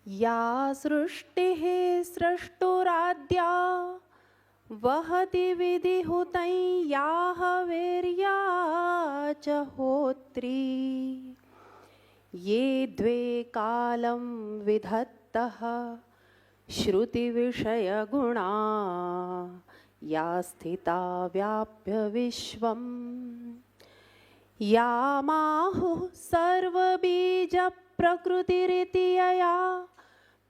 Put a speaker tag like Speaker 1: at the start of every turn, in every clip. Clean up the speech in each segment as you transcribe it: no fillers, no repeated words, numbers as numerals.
Speaker 1: या सृष्टिः सृष्टुराद्या वहति विधिहुतं याः वीर्या च होत्री ये द्वे कालं विधत्तः श्रुतिविषयगुणा या स्थिता व्याप्य विश्वं या माहुः सर्वबीजप्रकृतिरिति यया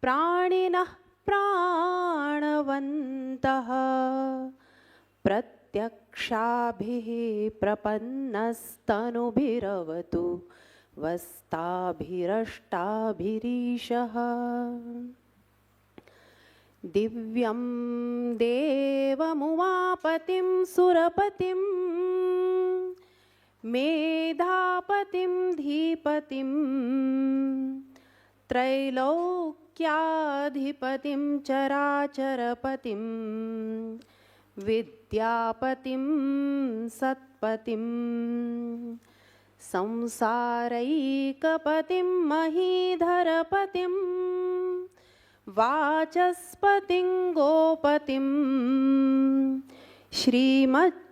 Speaker 1: प्राणिनः प्राणवन्तः प्रत्यक्षाभिः प्रपन्नस्तनुभिरवतु वस्ताभिरष्टाभिरीशः दिव्यं देवमुमापतिं सुरपतिं मेधापतिं धीपतिं त्रैलोक्याधिपतिं चराचरपतिं विद्यापतिं सत्पतिं संसारैकपतिं महीधरपतिं वाचस्पतिं गोपतिं श्रीमच्छैलसुतापतिं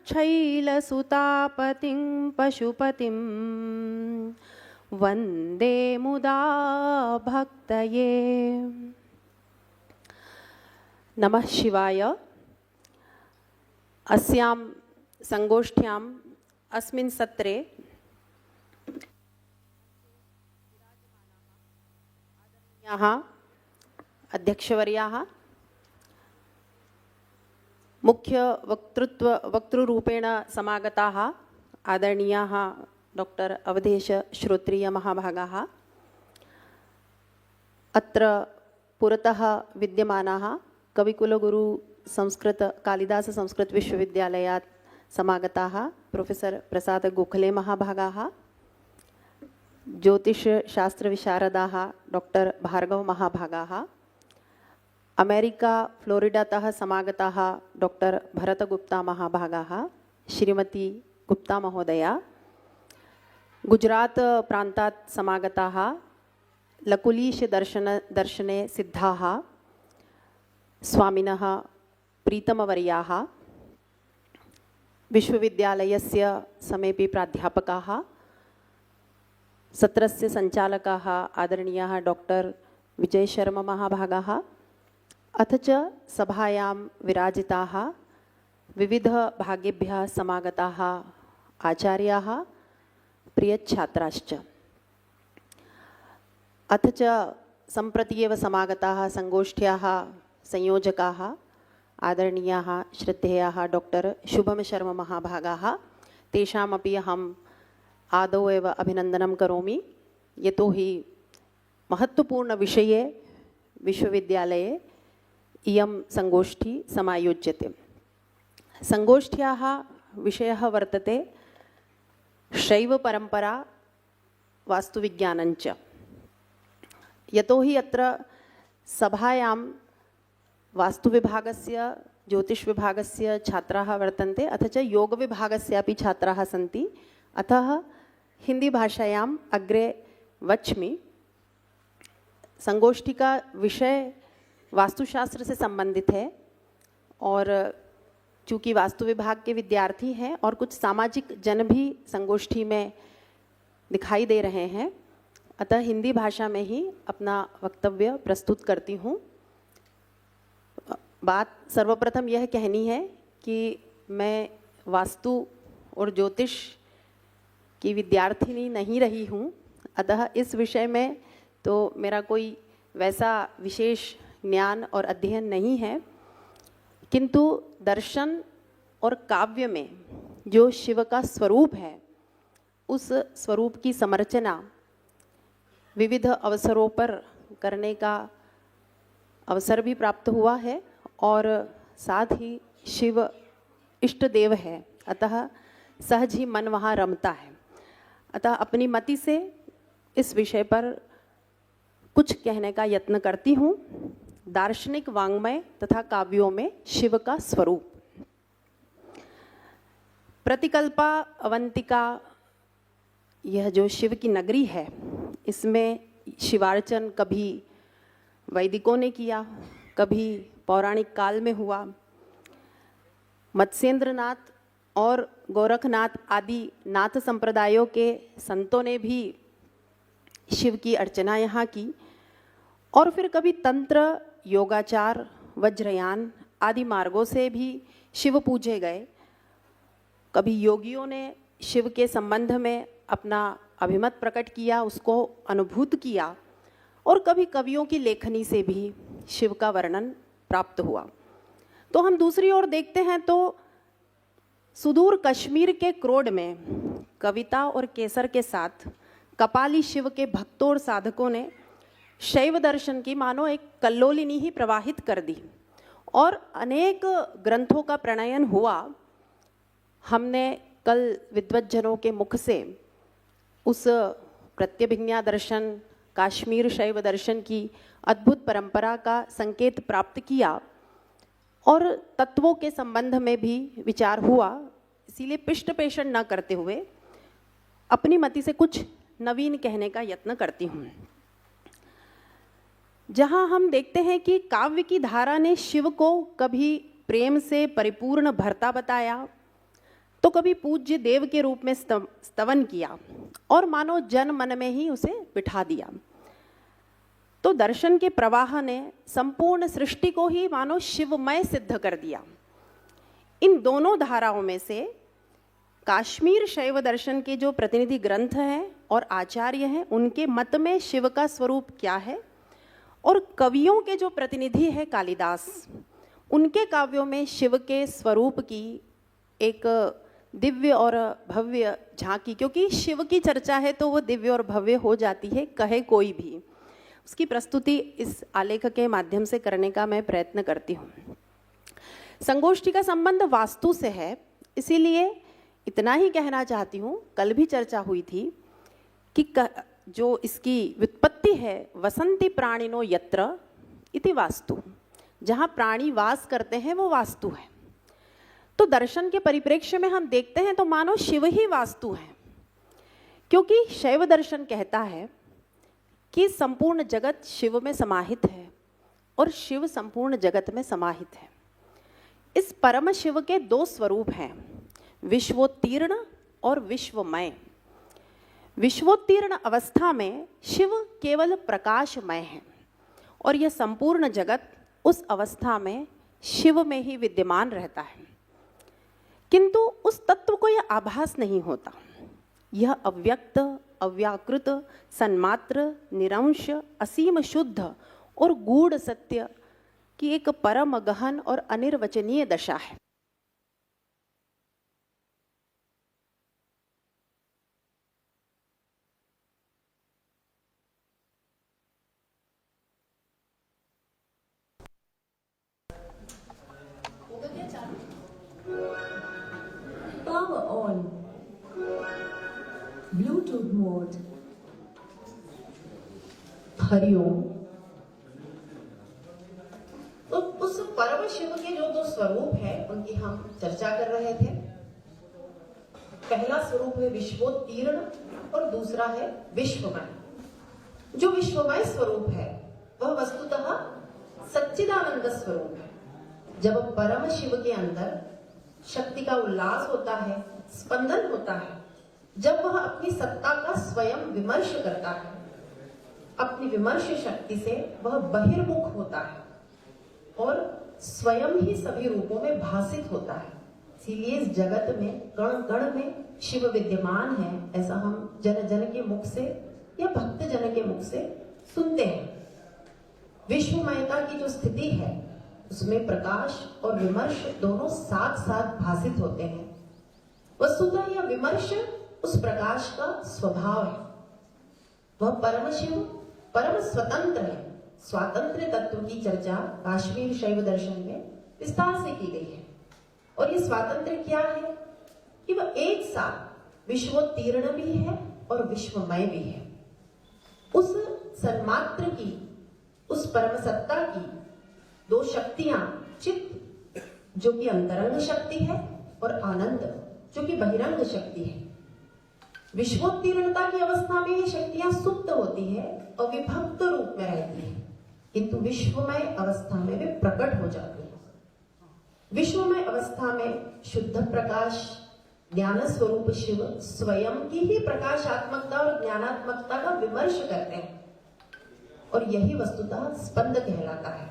Speaker 1: पशुपतिं वन्दे मुदा भक्तये। नमः शिवाय। अस्यां संगोष्ठ्याम् अस्मिन् सत्रे अध्यक्षवर्याः मुख्य वक्तृरूपेण समागताः आदरणीयाः डॉक्टर अवधेश श्रोत्रिय महाभागाः, अत्र पुरतः विद्यमानाः कविकुलगुरु संस्कृत कालिदास संस्कृत विश्वविद्यालयात् समागताः प्रोफेसर प्रसाद गोखले महाभागाः, ज्योतिषशास्त्रविशारदाः डॉक्टर भार्गव महाभागाः, अमेरिका फ्लोरिडातः समागताः डॉक्टर भरतगुप्ता महाभागाः, श्रीमती गुप्ता महोदया, गुजरात प्रान्तात् समागताः लकुलीश दर्शने सिद्धाः स्वामिनः प्रीतमवर्याः, विश्वविद्यालयस्य समेपि प्राध्यापकाः, सत्रस्य सञ्चालकाः आदरणीयाः डॉक्टर विजय शर्मा महाभागाः, अथ च सभायां विराजिताः विविधभागेभ्यः समागताः आचार्याः प्रियछात्राश्च, अथ च सम्प्रति एव समागताः संगोष्ठ्याः संयोजकाः आदरणीयाः श्रद्धेयाः डॉक्टर शुभम शर्मा महाभागाः, तेषामपि अहम् आदौ एव अभिनन्दनं करोमि, यतोहि महत्त्वपूर्णविषये विश्वविद्यालये इयं संगोष्ठी समायोज्यते। संगोष्ठ्याः विषयः वर्तते शैवपरम्परा वास्तुविज्ञानञ्च। यतोहि अत्र सभायां वास्तुविभागस्य ज्योतिषविभागस्य छात्राः वर्तन्ते, अथ च योगविभागस्यापि छात्राः सन्ति, अतः हिंदीभाषायाम् अग्रे वच्मि। संगोष्ठी का विषय वास्तुशास्त्र से संबंधित है और चूँकि वास्तु विभाग के विद्यार्थी हैं और कुछ सामाजिक जन भी संगोष्ठी में दिखाई दे रहे हैं, अतः हिंदी भाषा में ही अपना वक्तव्य प्रस्तुत करती हूँ। बात सर्वप्रथम यह कहनी है कि मैं वास्तु और ज्योतिष की विद्यार्थिनी नहीं रही हूँ, अतः इस विषय में तो मेरा कोई वैसा विशेष ज्ञान और अध्ययन नहीं है, किंतु दर्शन और काव्य में जो शिव का स्वरूप है, उस स्वरूप की संरचना विविध अवसरों पर करने का अवसर भी प्राप्त हुआ है और साथ ही शिव इष्ट देव है, अतः सहज ही मन वहाँ रमता है। अतः अपनी मति से इस विषय पर कुछ कहने का यत्न करती हूँ। दार्शनिक वाङ्मय तथा काव्यों में शिव का स्वरूप। प्रतिकल्पा अवंतिका, यह जो शिव की नगरी है, इसमें शिवार्चन कभी वैदिकों ने किया, कभी पौराणिक काल में हुआ। मत्स्येंद्रनाथ और गोरखनाथ आदि नाथ संप्रदायों के संतों ने भी शिव की अर्चना यहाँ की। और फिर कभी तंत्र, योगाचार, वज्रयान आदि मार्गों से भी शिव पूजे गए। कभी योगियों ने शिव के संबंध में अपना अभिमत प्रकट किया, उसको अनुभूत किया, और कभी कवियों की लेखनी से भी शिव का वर्णन प्राप्त हुआ। तो हम दूसरी ओर देखते हैं तो सुदूर कश्मीर के क्रोड में कविता और केसर के साथ कपाली शिव के भक्तों और साधकों ने शैव दर्शन की मानो एक कल्लोलिनी ही प्रवाहित कर दी और अनेक ग्रंथों का प्रणयन हुआ। हमने कल विद्वज्जनों के मुख से उस प्रत्यभिज्ञा दर्शन, काश्मीर शैव दर्शन की अद्भुत परंपरा का संकेत प्राप्त किया और तत्वों के संबंध में भी विचार हुआ। इसीलिए पिष्ट पेषण न करते हुए अपनी मति से कुछ नवीन कहने का यत्न करती हूँ। जहाँ हम देखते हैं कि काव्य की धारा ने शिव को कभी प्रेम से परिपूर्ण भरता बताया, तो कभी पूज्य देव के रूप में स्तवन किया और मानो जन मन में ही उसे बिठा दिया। तो दर्शन के प्रवाह ने संपूर्ण सृष्टि को ही मानो शिवमय सिद्ध कर दिया। इन दोनों धाराओं में से काश्मीर शैव दर्शन के जो प्रतिनिधि ग्रंथ हैं और आचार्य हैं, उनके मत में शिव का स्वरूप क्या है, और कवियों के जो प्रतिनिधि है कालिदास, उनके काव्यों में शिव के स्वरूप की एक दिव्य और भव्य झांकी, क्योंकि शिव की चर्चा है तो वो दिव्य और भव्य हो जाती है, कहे कोई भी। उसकी प्रस्तुति इस आलेख के माध्यम से करने का मैं प्रयत्न करती हूँ। संगोष्ठी का संबंध वास्तु से है, इसीलिए इतना ही कहना चाहती हूँ। कल भी चर्चा हुई थी कि जो इसकी व्युत्पत्ति है, वसंती प्राणिनो यत्र इति वास्तु, जहाँ प्राणी वास करते हैं वो वास्तु है। तो दर्शन के परिप्रेक्ष्य में हम देखते हैं तो मानो शिव ही वास्तु है, क्योंकि शैव दर्शन कहता है कि संपूर्ण जगत शिव में समाहित है और शिव संपूर्ण जगत में समाहित है। इस परम शिव के दो स्वरूप हैं, विश्वोत्तीर्ण और विश्वमय। विश्वोत्तीर्ण अवस्था में शिव केवल प्रकाशमय है और यह संपूर्ण जगत उस अवस्था में शिव में ही विद्यमान रहता है, किंतु उस तत्व को यह आभास नहीं होता। यह अव्यक्त, अव्याकृत, सन्मात्र, निरंश, असीम शुद्ध और गूढ़ सत्य की एक परम गहन और अनिर्वचनीय दशा है।
Speaker 2: Power on. Bluetooth mode.
Speaker 1: Hariom. तो उस परम शिव के जो दो स्वरूप हैं उनकी हम चर्चा कर रहे थे। पहला स्वरूप है विश्वोत्तीर्ण और दूसरा है विश्वमय। जो विश्वमय स्वरूप है वह वस्तुतः सच्चिदानंद स्वरूप है। जब परम शिव के अंदर शक्ति का उल्लास होता है, स्पंदन होता है, जब वह अपनी सत्ता का स्वयं विमर्श करता है, अपनी विमर्श शक्ति से वह बहिर्मुख होता है और स्वयं ही सभी रूपों में भासित होता है। इसीलिए इस जगत में कण कण में शिव विद्यमान है, ऐसा हम जन जन के मुख से या भक्त जन के मुख से सुनते हैं। विश्वमयता की जो स्थिति है उसमें प्रकाश और विमर्श दोनों साथ साथ भासित होते हैं। वस्तुतः यह विमर्श उस प्रकाश का स्वभाव है। वह परम शिव परम स्वतंत्र है। स्वातंत्र्य तत्व की चर्चा काश्मीर शैव दर्शन में विस्तार से की गई है। और ये स्वातंत्र्य क्या है कि वह एक साथ विश्वोत्तीर्ण भी है और विश्वमय भी है। उस सन्मात्र की, उस परम सत्ता की दो शक्तियां, चित्त जो कि अंतरंग शक्ति है और आनंद जो कि बहिरंग शक्ति है। विश्वोत्तीर्णता की अवस्था में ये शक्तियां सुप्त होती है और विभक्त रूप में रहती है। किंतु विश्वमय अवस्था में वे प्रकट हो जाते हैं। विश्वमय अवस्था में शुद्ध प्रकाश, ज्ञान स्वरूप शिव स्वयं की ही प्रकाशात्मकता और ज्ञानात्मकता का विमर्श करते हैं, और यही वस्तुतः स्पंद कहलाता है।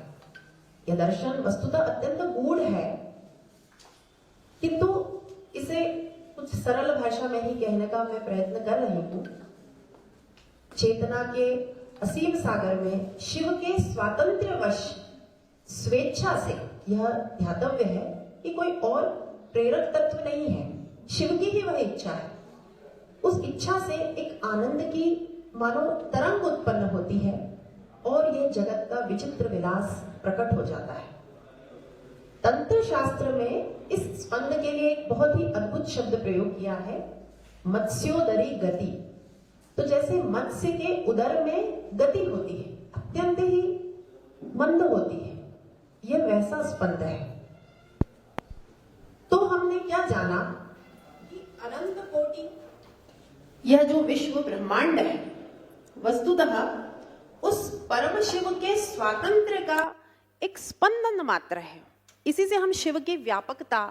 Speaker 1: यह दर्शन वस्तुतः अत्यंत गूढ़ है, किंतु इसे कुछ सरल भाषा में ही कहने का मैं प्रयत्न कर रही हूं। चेतना के असीम सागर में शिव के स्वातंत्र्य वश स्वेच्छा से यह ध्यातव्य है कि कोई और प्रेरक तत्व नहीं है, शिव की ही वह इच्छा है। उस इच्छा से एक आनंद की मानो तरंग उत्पन्न होती है और यह जगत का विचित्र विलास प्रकट हो जाता है। तंत्र शास्त्र में इस स्पंद के लिए एक बहुत ही अद्भुत शब्द प्रयोग किया है, मत्स्योदरी गति। तो जैसे मत्स्य के उदर में गति होती है, अत्यंत ही मंद होती है, यह वैसा स्पंद है। तो हमने क्या जाना कि अनंत कोटि, यह जो विश्व ब्रह्मांड है वस्तुतः उस परम शिव के स्वातंत्र्य का एक स्पंदन मात्र है। इसी से हम शिव की व्यापकता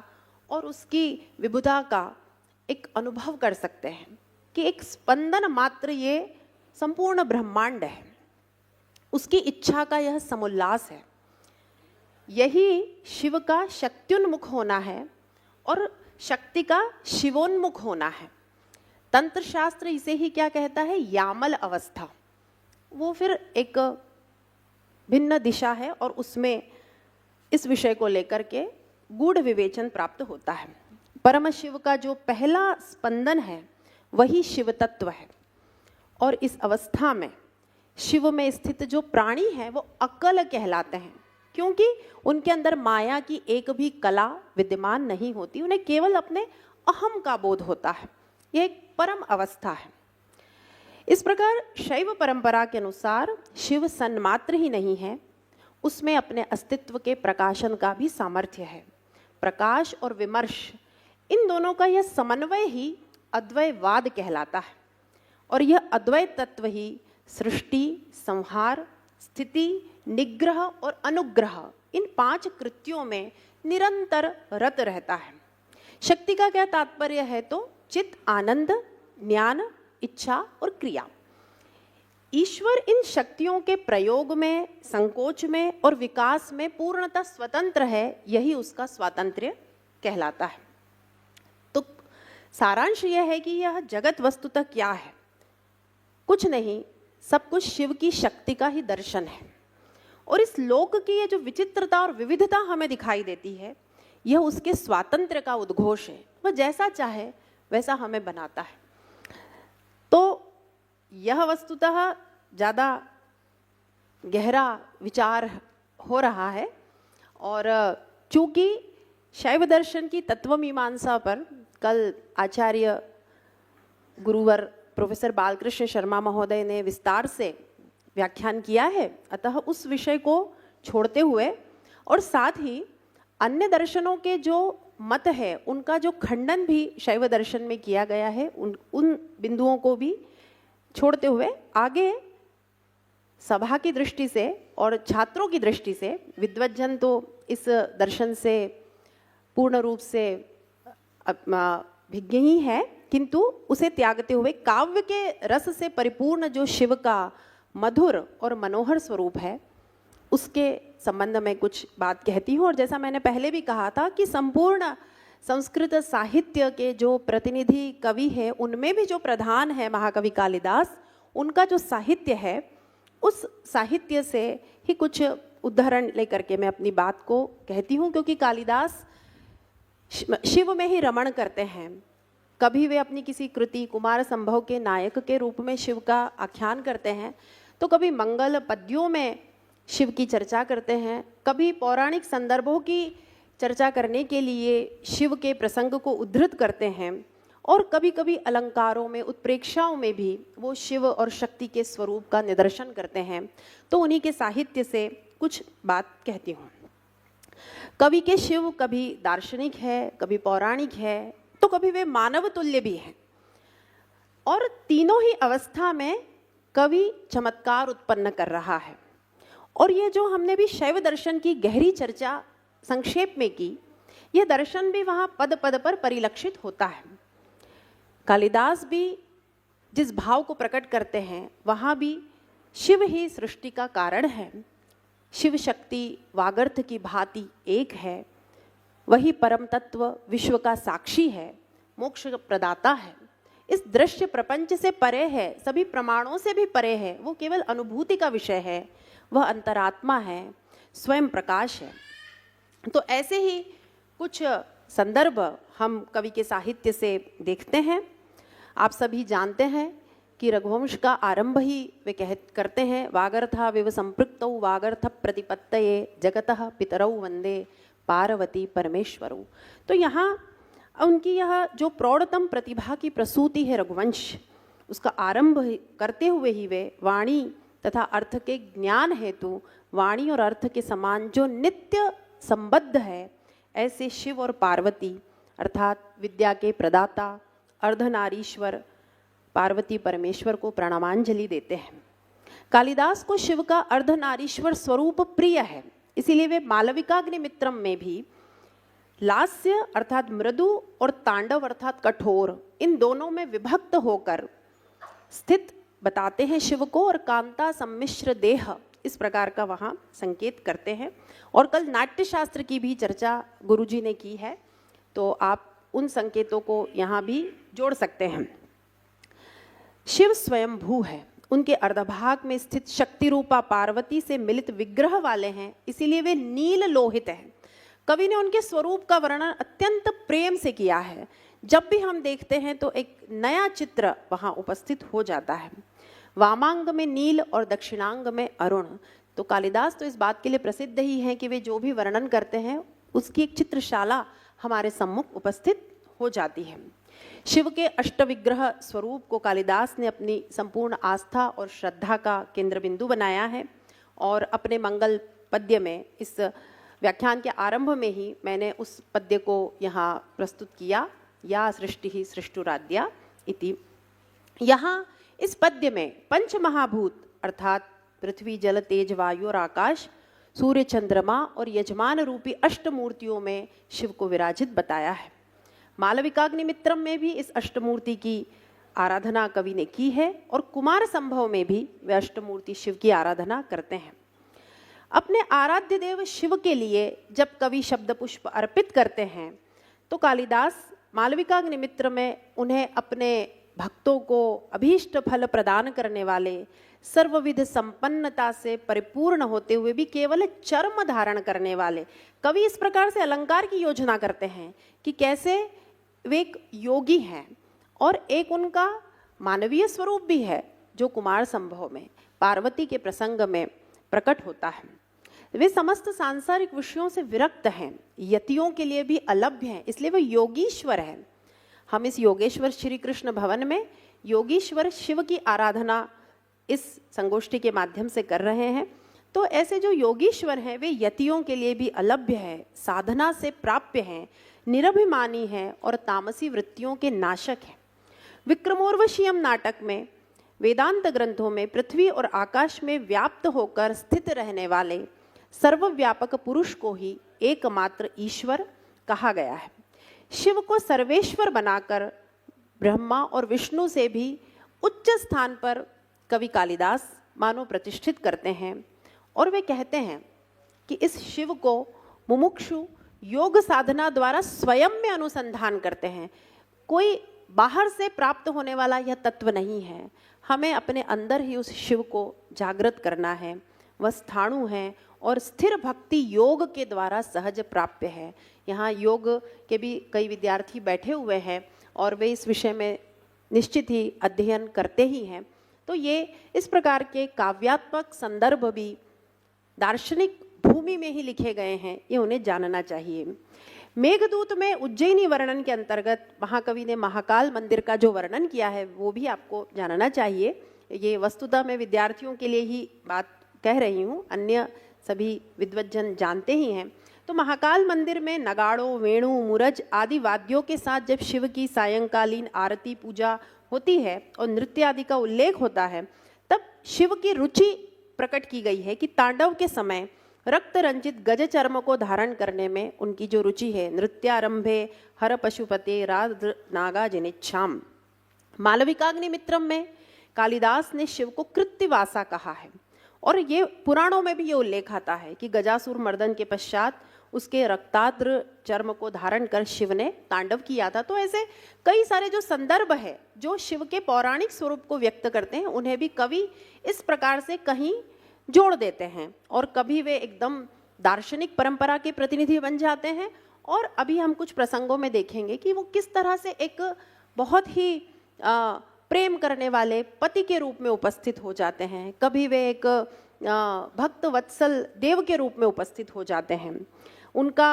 Speaker 1: और उसकी विभुता का एक अनुभव कर सकते हैं कि एक स्पंदन मात्र ये संपूर्ण ब्रह्मांड है, उसकी इच्छा का यह समुल्लास है। यही शिव का शक्त्युन्मुख होना है और शक्ति का शिवोन्मुख होना है। तंत्र शास्त्र इसे ही क्या कहता है, यामल अवस्था। वो फिर एक भिन्न दिशा है और उसमें इस विषय को लेकर के गूढ़ विवेचन प्राप्त होता है। परम शिव का जो पहला स्पंदन है वही शिव तत्व है, और इस अवस्था में शिव में स्थित जो प्राणी हैं वो अकल कहलाते हैं, क्योंकि उनके अंदर माया की एक भी कला विद्यमान नहीं होती, उन्हें केवल अपने अहम का बोध होता है। यह एक परम अवस्था है। इस प्रकार शैव परंपरा के अनुसार शिव सन्मात्र ही नहीं है, उसमें अपने अस्तित्व के प्रकाशन का भी सामर्थ्य है। प्रकाश और विमर्श, इन दोनों का यह समन्वय ही अद्वैतवाद कहलाता है, और यह अद्वैत तत्व ही सृष्टि, संहार, स्थिति, निग्रह और अनुग्रह, इन 5 कृत्यों में निरंतर रत रहता है। शक्ति का क्या तात्पर्य है, तो चित्त, आनंद, ज्ञान, इच्छा और क्रिया। ईश्वर इन शक्तियों के प्रयोग में, संकोच में और विकास में पूर्णतः स्वतंत्र है, यही उसका स्वातंत्र्य कहलाता है। तो सारांश यह है कि यह जगत वस्तुतः क्या है, कुछ नहीं, सब कुछ शिव की शक्ति का ही दर्शन है। और इस लोक की ये जो विचित्रता और विविधता हमें दिखाई देती है, यह उसके स्वातंत्र्य का उद्घोष है। वह जैसा चाहे वैसा हमें बनाता है। तो यह वस्तुतः ज़्यादा गहरा विचार हो रहा है, और चूंकि शैव दर्शन की तत्वमीमांसा पर कल आचार्य गुरुवर प्रोफेसर बालकृष्ण शर्मा महोदय ने विस्तार से व्याख्यान किया है, अतः उस विषय को छोड़ते हुए और साथ ही अन्य दर्शनों के जो मत है उनका जो खंडन भी शैव दर्शन में किया गया है, उन बिंदुओं को भी छोड़ते हुए आगे सभा की दृष्टि से और छात्रों की दृष्टि से, विद्वज्जन तो इस दर्शन से पूर्ण रूप से भिज्ञ ही है, किंतु उसे त्यागते हुए काव्य के रस से परिपूर्ण जो शिव का मधुर और मनोहर स्वरूप है, उसके संबंध में कुछ बात कहती हूँ। और जैसा मैंने पहले भी कहा था कि संपूर्ण संस्कृत साहित्य के जो प्रतिनिधि कवि हैं, उनमें भी जो प्रधान है महाकवि कालिदास, उनका जो साहित्य है, उस साहित्य से ही कुछ उदाहरण लेकर के मैं अपनी बात को कहती हूँ। क्योंकि कालिदास शिव में ही रमण करते हैं। कभी वे अपनी किसी कृति कुमार संभव के नायक के रूप में शिव का आख्यान करते हैं, तो कभी मंगल पद्यों में शिव की चर्चा करते हैं, कभी पौराणिक संदर्भों की चर्चा करने के लिए शिव के प्रसंग को उद्धृत करते हैं, और कभी कभी अलंकारों में, उत्प्रेक्षाओं में भी वो शिव और शक्ति के स्वरूप का निदर्शन करते हैं। तो उन्हीं के साहित्य से कुछ बात कहती हूँ। कवि के शिव कभी दार्शनिक है, कभी पौराणिक है, तो कभी वे मानव तुल्य भी हैं, और तीनों ही अवस्था में कवि चमत्कार उत्पन्न कर रहा है। और ये जो हमने भी शैव दर्शन की गहरी चर्चा संक्षेप में की, यह दर्शन भी वहाँ पद पद पर परिलक्षित होता है। कालिदास भी जिस भाव को प्रकट करते हैं वहाँ भी शिव ही सृष्टि का कारण है। शिव शक्ति वागर्थ की भांति एक है, वही परम तत्व विश्व का साक्षी है, मोक्ष प्रदाता है, इस दृश्य प्रपंच से परे है, सभी प्रमाणों से भी परे है, वो केवल अनुभूति का विषय है, वह अंतरात्मा है, स्वयं प्रकाश है। तो ऐसे ही कुछ संदर्भ हम कवि के साहित्य से देखते हैं। आप सभी जानते हैं कि रघुवंश का आरंभ ही वे करते हैं, वागर्था विव संपृक्तौ वागर्थ प्रतिपत्तये जगतः पितरौ वंदे पार्वती परमेश्वरौ। तो यहाँ उनकी यह जो प्रौढ़तम प्रतिभा की प्रसूति है रघुवंश, उसका आरंभ करते हुए ही वे वाणी तथा अर्थ के ज्ञान हेतु वाणी और अर्थ के समान जो नित्य संबद्ध है, ऐसे शिव और पार्वती अर्थात विद्या के प्रदाता अर्धनारीश्वर पार्वती परमेश्वर को प्रणामांजलि देते हैं। कालिदास को शिव का अर्धनारीश्वर स्वरूप प्रिय है, इसीलिए वे मालविकाग्निमित्रम में भी लास्य अर्थात मृदु और तांडव अर्थात कठोर, इन दोनों में विभक्त होकर स्थित बताते हैं शिव को, और कांता सम्मिश्र देह इस प्रकार का वहाँ संकेत करते हैं। और कल नाट्य शास्त्र की भी चर्चा गुरुजी ने की है, तो आप उन संकेतों को यहाँ भी जोड़ सकते हैं। शिव स्वयं भू है, उनके अर्धभाग में स्थित शक्ति रूपा पार्वती से मिलित विग्रह वाले हैं, इसीलिए वे नील लोहित हैं। कवि ने उनके स्वरूप का वर्णन अत्यंत प्रेम से किया है। जब भी हम देखते हैं तो एक नया चित्र वहाँ उपस्थित हो जाता है। वामांग में नील और दक्षिणांग में अरुण। तो कालिदास तो इस बात के लिए प्रसिद्ध ही हैं कि वे जो भी वर्णन करते हैं उसकी एक चित्रशाला हमारे सम्मुख उपस्थित हो जाती है। शिव के अष्टविग्रह स्वरूप को कालिदास ने अपनी संपूर्ण आस्था और श्रद्धा का केंद्र बिंदु बनाया है, और अपने मंगल पद्य में इस व्याख्यान के आरंभ में ही मैंने उस पद्य को यहाँ प्रस्तुत किया, या सृष्टि ही सृष्टुराद्या इति। यहाँ इस पद्य में पंच महाभूत अर्थात पृथ्वी जल तेज वायु और आकाश, सूर्य चंद्रमा और यजमान रूपी अष्टमूर्तियों में शिव को विराजित बताया है। मालविकाग्निमित्रम में भी इस अष्टमूर्ति की आराधना कवि ने की है, और कुमार संभव में भी वे अष्टमूर्ति शिव की आराधना करते हैं। अपने आराध्य देव शिव के लिए जब कवि शब्द पुष्प अर्पित करते हैं तो कालिदास मालविकाग्निमित्र में उन्हें अपने भक्तों को अभीष्ट फल प्रदान करने वाले, सर्वविध संपन्नता से परिपूर्ण होते हुए भी केवल चर्म धारण करने वाले, कवि इस प्रकार से अलंकार की योजना करते हैं कि कैसे वे एक योगी हैं और एक उनका मानवीय स्वरूप भी है जो कुमार संभव में पार्वती के प्रसंग में प्रकट होता है। वे समस्त सांसारिक विषयों से विरक्त हैं, यतियों के लिए भी अलभ्य हैं, इसलिए वे योगीश्वर हैं। हम इस योगेश्वर श्री कृष्ण भवन में योगीश्वर शिव की आराधना इस संगोष्ठी के माध्यम से कर रहे हैं। तो ऐसे जो योगीश्वर हैं वे यतियों के लिए भी अलभ्य है, साधना से प्राप्य हैं, निरभिमानी हैं और तामसी वृत्तियों के नाशक हैं। विक्रमोर्वशीयम नाटक में वेदांत ग्रंथों में पृथ्वी और आकाश में व्याप्त होकर स्थित रहने वाले सर्वव्यापक पुरुष को ही एकमात्र ईश्वर कहा गया है। शिव को सर्वेश्वर बनाकर ब्रह्मा और विष्णु से भी उच्च स्थान पर कवि कालिदास मानो प्रतिष्ठित करते हैं, और वे कहते हैं कि इस शिव को मुमुक्षु योग साधना द्वारा स्वयं में अनुसंधान करते हैं। कोई बाहर से प्राप्त होने वाला यह तत्व नहीं है, हमें अपने अंदर ही उस शिव को जागृत करना है। वह स्थाणु है और स्थिर भक्ति योग के द्वारा सहज प्राप्य है। यहाँ योग के भी कई विद्यार्थी बैठे हुए हैं और वे इस विषय में निश्चित ही अध्ययन करते ही हैं। तो ये इस प्रकार के काव्यात्मक संदर्भ भी दार्शनिक भूमि में ही लिखे गए हैं, ये उन्हें जानना चाहिए। मेघदूत में उज्जैनी वर्णन के अंतर्गत महाकवि ने महाकाल मंदिर का जो वर्णन किया है वो भी आपको जानना चाहिए। ये वस्तुतः मैं विद्यार्थियों के लिए ही बात कह रही हूँ, अन्य सभी विद्वज्जन जानते ही हैं। तो महाकाल मंदिर में नगाड़ों, वेणु, मुरज आदि वाद्यों के साथ जब शिव की सायंकालीन आरती पूजा होती है और नृत्य आदि का उल्लेख होता है, तब शिव की रुचि प्रकट की गई है कि तांडव के समय रक्त रंजित गज चर्म को धारण करने में उनकी जो रुचि है, नृत्यारंभे हर पशुपते राज नागा जिनिच्छाम। मालविकाग्निमित्रम में कालिदास ने शिव को कृत्तिवासा कहा है, और ये पुराणों में भी ये उल्लेख आता है कि गजासुर मर्दन के पश्चात उसके रक्ताद्र चर्म को धारण कर शिव ने तांडव किया था। तो ऐसे कई सारे जो संदर्भ है जो शिव के पौराणिक स्वरूप को व्यक्त करते हैं, उन्हें भी कवि इस प्रकार से कहीं जोड़ देते हैं, और कभी वे एकदम दार्शनिक परंपरा के प्रतिनिधि बन जाते हैं, और अभी हम कुछ प्रसंगों में देखेंगे कि वो किस तरह से एक बहुत ही प्रेम करने वाले पति के रूप में उपस्थित हो जाते हैं, कभी वे एक भक्त वत्सल देव के रूप में उपस्थित हो जाते हैं। उनका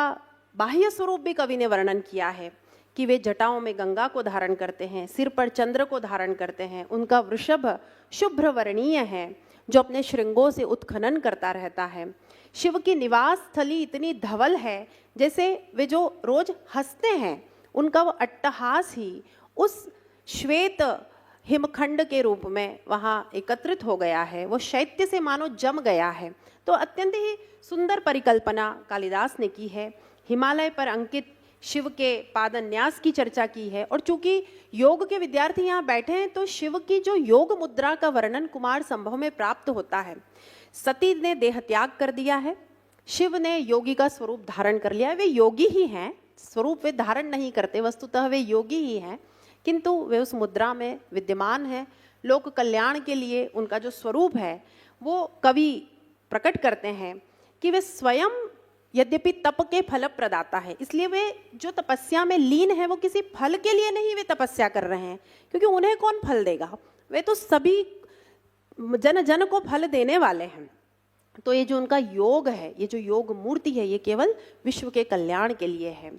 Speaker 1: बाह्य स्वरूप भी कवि ने वर्णन किया है कि वे जटाओं में गंगा को धारण करते हैं, सिर पर चंद्र को धारण करते हैं, उनका वृषभ शुभ्र वर्णीय है जो अपने श्रृंगों से उत्खनन करता रहता है। शिव की निवास स्थली इतनी धवल है जैसे वे जो रोज हंसते हैं उनका वो अट्टहास ही उस श्वेत हिमखंड के रूप में वहाँ एकत्रित हो गया है, वो शैत्य से मानो जम गया है। तो अत्यंत ही सुंदर परिकल्पना कालिदास ने की है। हिमालय पर अंकित शिव के पादन्यास की चर्चा की है, और चूंकि योग के विद्यार्थी यहाँ बैठे हैं तो शिव की जो योग मुद्रा का वर्णन कुमार संभव में प्राप्त होता है। सती ने देह त्याग कर दिया है, शिव ने योगी का स्वरूप धारण कर लिया है। वे योगी ही हैं, स्वरूप वे धारण नहीं करते, वस्तुतः वे योगी ही हैं, किंतु वे उस मुद्रा में विद्यमान हैं। लोक कल्याण के लिए उनका जो स्वरूप है वो कवि प्रकट करते हैं कि वे स्वयं यद्यपि तप के फल प्रदाता है, इसलिए वे जो तपस्या में लीन है वो किसी फल के लिए नहीं वे तपस्या कर रहे हैं, क्योंकि उन्हें कौन फल देगा, वे तो सभी जन जन को फल देने वाले हैं। तो ये जो उनका योग है, ये जो योग मूर्ति है, ये केवल विश्व के कल्याण के लिए है।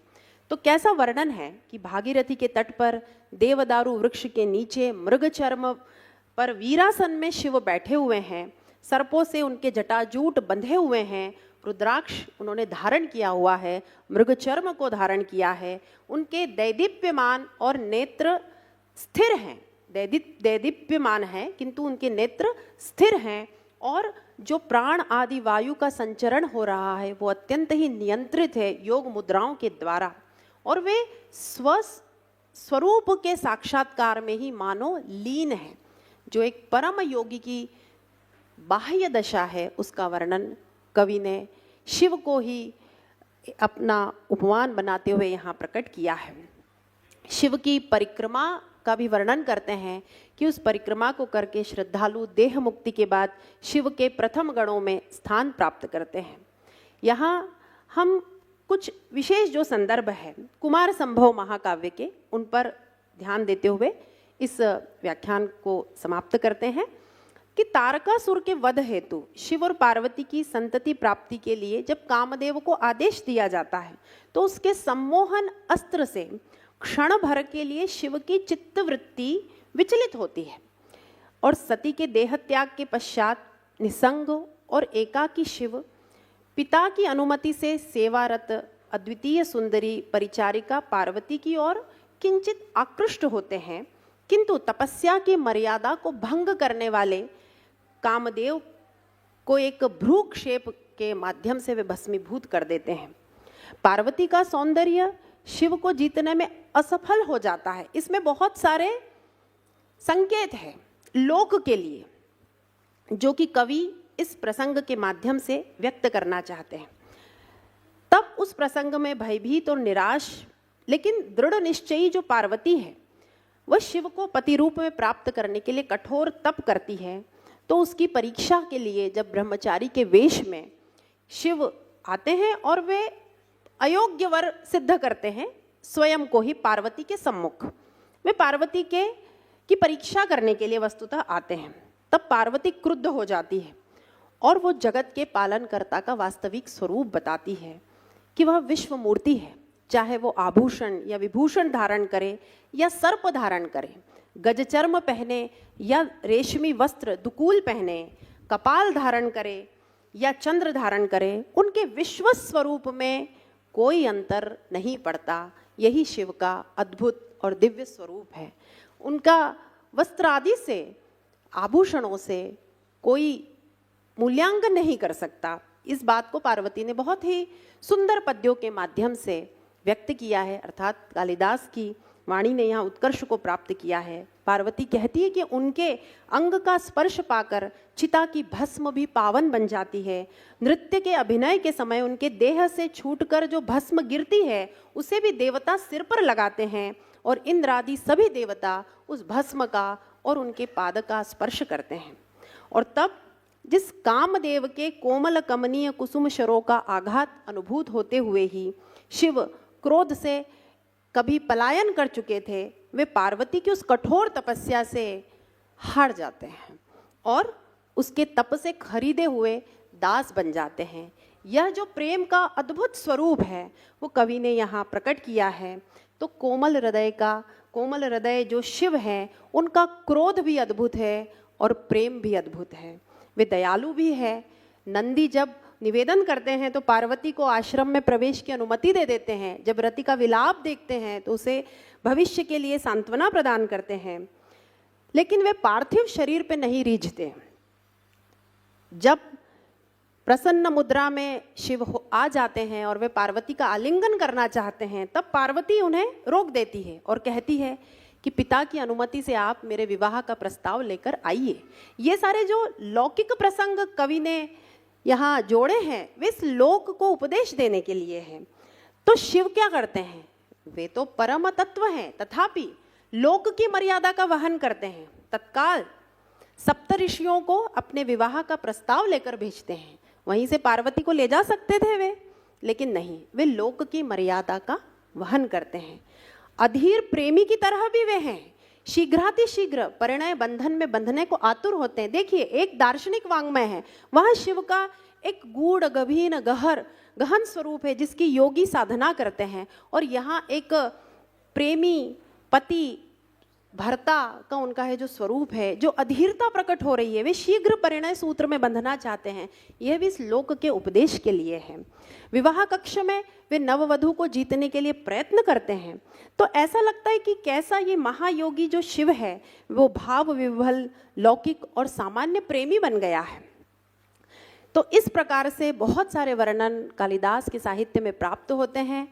Speaker 1: तो कैसा वर्णन है कि भागीरथी के तट पर देवदारू वृक्ष के नीचे मृग चर्म पर वीरासन में शिव बैठे हुए हैं, सर्पों से उनके जटाजूट बंधे हुए हैं, रुद्राक्ष उन्होंने धारण किया हुआ है, मृग चर्म को धारण किया है, उनके दैदीप्यमान और नेत्र स्थिर हैं, दैदीप्यमान हैं किंतु उनके नेत्र स्थिर हैं, और जो प्राण आदि वायु का संचरण हो रहा है वो अत्यंत ही नियंत्रित है योग मुद्राओं के द्वारा, और वे स्वरूप के साक्षात्कार में ही मानो लीन है। जो एक परम योगी की बाह्य दशा है उसका वर्णन कवि ने शिव को ही अपना उपमान बनाते हुए यहाँ प्रकट किया है। शिव की परिक्रमा का भी वर्णन करते हैं कि उस परिक्रमा को करके श्रद्धालु देह मुक्ति के बाद शिव के प्रथम गणों में स्थान प्राप्त करते हैं। यहाँ हम कुछ विशेष जो संदर्भ है कुमार संभव महाकाव्य के, उन पर ध्यान देते हुए इस व्याख्यान को समाप्त करते हैं कि तारकासुर के वध हेतु शिव और पार्वती की संतति प्राप्ति के लिए जब कामदेव को आदेश दिया जाता है तो उसके सम्मोहन अस्त्र से क्षण भर के लिए शिव की चित्तवृत्ति विचलित होती है, और सती के देह त्याग के पश्चात निसंग और एकाकी शिव पिता की अनुमति से सेवारत अद्वितीय सुंदरी परिचारिका पार्वती की ओर किंचित आकृष्ट होते हैं, किंतु तपस्या की मर्यादा को भंग करने वाले कामदेव को एक भ्रूक्षेप के माध्यम से वे भस्मीभूत कर देते हैं। पार्वती का सौंदर्य शिव को जीतने में असफल हो जाता है। इसमें बहुत सारे संकेत हैं लोक के लिए जो कि कवि इस प्रसंग के माध्यम से व्यक्त करना चाहते हैं। तब उस प्रसंग में भयभीत और निराश लेकिन दृढ़ निश्चयी जो पार्वती है वह शिव को पति रूप में प्राप्त करने के लिए कठोर तप करती है। तो उसकी परीक्षा के लिए जब ब्रह्मचारी के वेश में शिव आते हैं और वे अयोग्य वर सिद्ध करते हैं स्वयं को ही पार्वती के सम्मुख, वे पार्वती की परीक्षा करने के लिए वस्तुतः आते हैं। तब पार्वती क्रुद्ध हो जाती है और वो जगत के पालनकर्ता का वास्तविक स्वरूप बताती है कि वह विश्व मूर्ति है, चाहे वो आभूषण या विभूषण धारण करे या सर्प धारण करे, गजचर्म पहने या रेशमी वस्त्र दुकूल पहने, कपाल धारण करे या चंद्र धारण करे, उनके विश्व स्वरूप में कोई अंतर नहीं पड़ता। यही शिव का अद्भुत और दिव्य स्वरूप है। उनका वस्त्र आदि से, आभूषणों से कोई मूल्यांकन नहीं कर सकता। इस बात को पार्वती ने बहुत ही सुंदर पद्यों के माध्यम से व्यक्त किया है, अर्थात कालिदास की वाणी ने यहाँ उत्कर्ष को प्राप्त किया है। पार्वती कहती है कि उनके अंग का स्पर्श पाकर चिता की भस्म भी पावन बन जाती है। नृत्य के अभिनय के समय उनके देह से छूटकर जो भस्म गिरती है उसे भी देवता सिर पर लगाते हैं और इंद्र आदि सभी देवता उस भस्म का और उनके पाद का स्पर्श करते हैं। और तब जिस कामदेव के कोमल कमनीय कुसुम शरों का आघात अनुभूत होते हुए ही शिव क्रोध से कभी पलायन कर चुके थे, वे पार्वती की उस कठोर तपस्या से हार जाते हैं और उसके तप से खरीदे हुए दास बन जाते हैं। यह जो प्रेम का अद्भुत स्वरूप है वो कवि ने यहाँ प्रकट किया है। तो कोमल हृदय जो शिव हैं उनका क्रोध भी अद्भुत है और प्रेम भी अद्भुत है। वे दयालु भी है। नंदी जब निवेदन करते हैं तो पार्वती को आश्रम में प्रवेश की अनुमति दे देते हैं। जब रति का विलाप देखते हैं तो उसे भविष्य के लिए सांत्वना प्रदान करते हैं, लेकिन वे पार्थिव शरीर पे नहीं रीझते। जब प्रसन्न मुद्रा में शिव आ जाते हैं और वे पार्वती का आलिंगन करना चाहते हैं, तब पार्वती उन्हें रोक देती है और कहती है कि पिता की अनुमति से आप मेरे विवाह का प्रस्ताव लेकर आइए। ये सारे जो लौकिक प्रसंग कवि ने यहाँ जोड़े हैं वे इस लोक को उपदेश देने के लिए हैं। तो शिव क्या करते हैं? वे तो परम तत्व हैं, तथापि लोक की मर्यादा का वहन करते हैं। तत्काल सप्तऋषियों को अपने विवाह का प्रस्ताव लेकर भेजते हैं। वहीं से पार्वती को ले जा सकते थे वे, लेकिन नहीं, वे लोक की मर्यादा का वहन करते हैं। अधीर प्रेमी की तरह भी वे हैं, शीघ्रातिशीघ्र परिणय बंधन में बंधने को आतुर होते हैं। देखिए, एक दार्शनिक वाङ्मय है, वह शिव का एक गूढ़ गभीर गहन स्वरूप है जिसकी योगी साधना करते हैं, और यहाँ एक प्रेमी पति भर्ता का उनका है जो स्वरूप है, जो अधीरता प्रकट हो रही है, वे शीघ्र परिणय सूत्र में बंधना चाहते हैं। यह भी इस लोक के उपदेश के लिए है। विवाह कक्ष में वे नववधू को जीतने के लिए प्रयत्न करते हैं। तो ऐसा लगता है कि कैसा ये महायोगी जो शिव है वो भाव विह्वल, लौकिक और सामान्य प्रेमी बन गया है। तो इस प्रकार से बहुत सारे वर्णन कालिदास के साहित्य में प्राप्त होते हैं।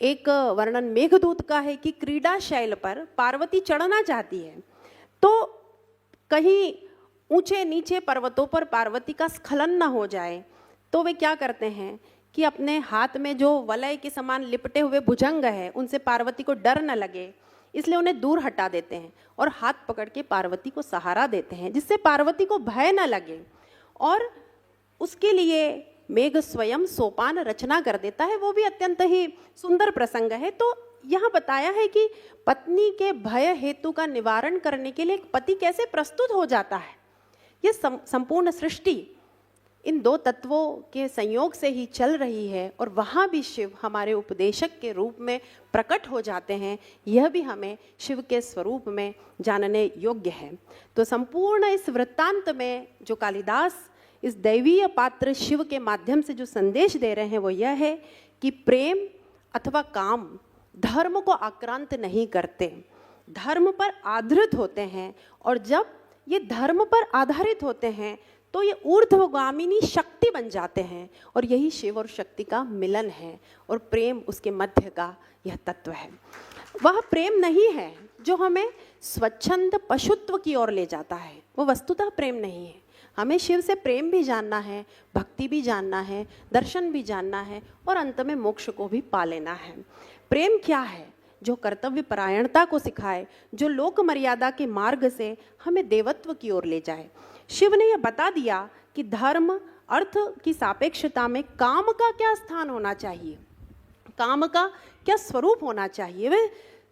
Speaker 1: एक वर्णन मेघदूत का है कि क्रीड़ा शैल पर पार्वती चढ़ना चाहती है, तो कहीं ऊंचे नीचे पर्वतों पर पार्वती का स्खलन न हो जाए, तो वे क्या करते हैं कि अपने हाथ में जो वलय के समान लिपटे हुए भुजंग है उनसे पार्वती को डर न लगे, इसलिए उन्हें दूर हटा देते हैं और हाथ पकड़ के पार्वती को सहारा देते हैं, जिससे पार्वती को भय न लगे। और उसके लिए मेघ स्वयं सोपान रचना कर देता है, वो भी अत्यंत ही सुंदर प्रसंग है। तो यहाँ बताया है कि पत्नी के भय हेतु का निवारण करने के लिए एक पति कैसे प्रस्तुत हो जाता है। ये संपूर्ण सृष्टि इन दो तत्वों के संयोग से ही चल रही है, और वहाँ भी शिव हमारे उपदेशक के रूप में प्रकट हो जाते हैं। यह भी हमें शिव के स्वरूप में जानने योग्य है। तो संपूर्ण इस वृत्तांत में जो कालिदास इस दैवीय पात्र शिव के माध्यम से जो संदेश दे रहे हैं वो यह है कि प्रेम अथवा काम धर्म को आक्रांत नहीं करते, धर्म पर आधारित होते हैं, और जब ये धर्म पर आधारित होते हैं तो ये ऊर्ध्वगामिनी शक्ति बन जाते हैं, और यही शिव और शक्ति का मिलन है, और प्रेम उसके मध्य का यह तत्व है। वह प्रेम नहीं है जो हमें स्वच्छंद पशुत्व की ओर ले जाता है, वो वस्तुतः प्रेम नहीं है। हमें शिव से प्रेम भी जानना है, भक्ति भी जानना है, दर्शन भी जानना है, और अंत में मोक्ष को भी पा लेना है। प्रेम क्या है? जो कर्तव्य परायणता को सिखाए, जो लोक मर्यादा के मार्ग से हमें देवत्व की ओर ले जाए। शिव ने यह बता दिया कि धर्म अर्थ की सापेक्षता में काम का क्या स्थान होना चाहिए, काम का क्या स्वरूप होना चाहिए। वे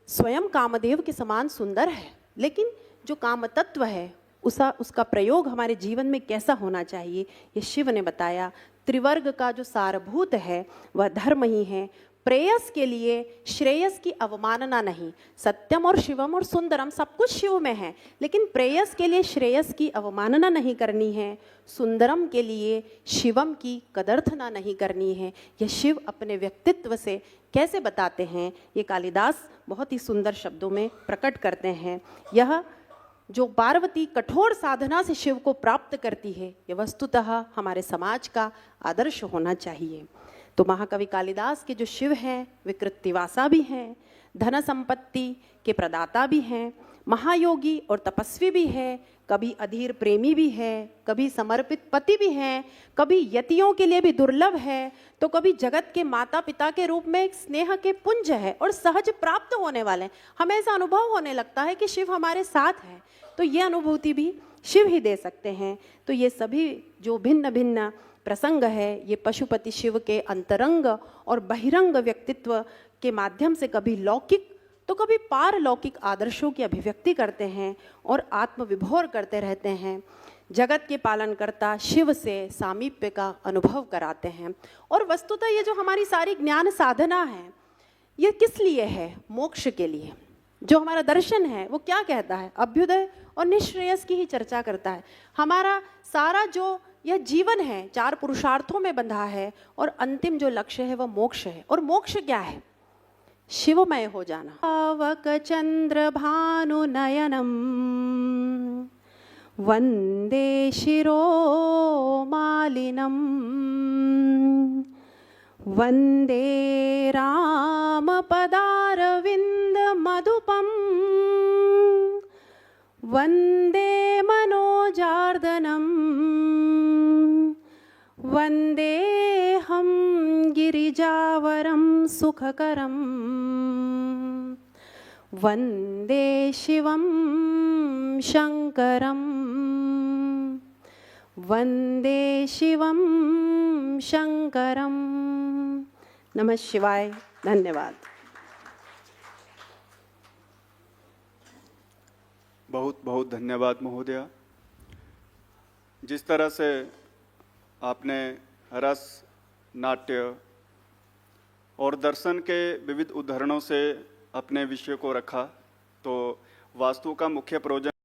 Speaker 1: स्वयं कामदेव के समान सुंदर है, लेकिन जो काम तत्व है उसका प्रयोग हमारे जीवन में कैसा होना चाहिए, ये शिव ने बताया। त्रिवर्ग का जो सारभूत है वह धर्म ही है। प्रेयस के लिए श्रेयस की अवमानना नहीं। सत्यम और शिवम और सुंदरम सब कुछ शिव में है, लेकिन प्रेयस के लिए श्रेयस की अवमानना नहीं करनी है, सुंदरम के लिए शिवम की कदर्थना नहीं करनी है। यह शिव अपने व्यक्तित्व से कैसे बताते हैं, ये कालिदास बहुत ही सुंदर शब्दों में प्रकट करते हैं। यह जो पार्वती कठोर साधना से शिव को प्राप्त करती है, ये वस्तुतः हमारे समाज का आदर्श होना चाहिए। तो महाकवि कालिदास के जो शिव हैं वे कृत्तिवासा भी हैं, धन संपत्ति के प्रदाता भी हैं, महायोगी और तपस्वी भी है, कभी अधीर प्रेमी भी है, कभी समर्पित पति भी हैं, कभी यतियों के लिए भी दुर्लभ है, तो कभी जगत के माता पिता के रूप में एक स्नेह के पुंज है और सहज प्राप्त होने वाले हैं। हमें ऐसा अनुभव होने लगता है कि शिव हमारे साथ है, तो ये अनुभूति भी शिव ही दे सकते हैं। तो ये सभी जो भिन्न भिन्न प्रसंग है, ये पशुपति शिव के अंतरंग और बहिरंग व्यक्तित्व के माध्यम से कभी लौकिक तो कभी पारलौकिक आदर्शों की अभिव्यक्ति करते हैं और आत्मविभोर करते रहते हैं। जगत के पालनकर्ता शिव से सामीप्य का अनुभव कराते हैं। और वस्तुतः ये जो हमारी सारी ज्ञान साधना है, ये किस लिए है? मोक्ष के लिए। जो हमारा दर्शन है वो क्या कहता है? अभ्युदय और निःश्रेयस की ही चर्चा करता है। हमारा सारा जो यह जीवन है 4 पुरुषार्थों में बंधा है और अंतिम जो लक्ष्य है वह मोक्ष है। और मोक्ष क्या है? शिवमय हो जाना। पावक चंद्र भानु नयनम वंदे शिरो मालिनम वंदे राम पदारविंद मधुपम वंदे मनोजार्दनम वंदे हम गिरिजावरम सुखकरम वंदे शिवम शंकरम वंदे शिवम शंकरम। नमः शिवाय। धन्यवाद।
Speaker 3: बहुत बहुत धन्यवाद महोदया। जिस तरह से आपने रस, नाट्य और दर्शन के विविध उदाहरणों से अपने विषय को रखा, तो वास्तु का मुख्य प्रयोजन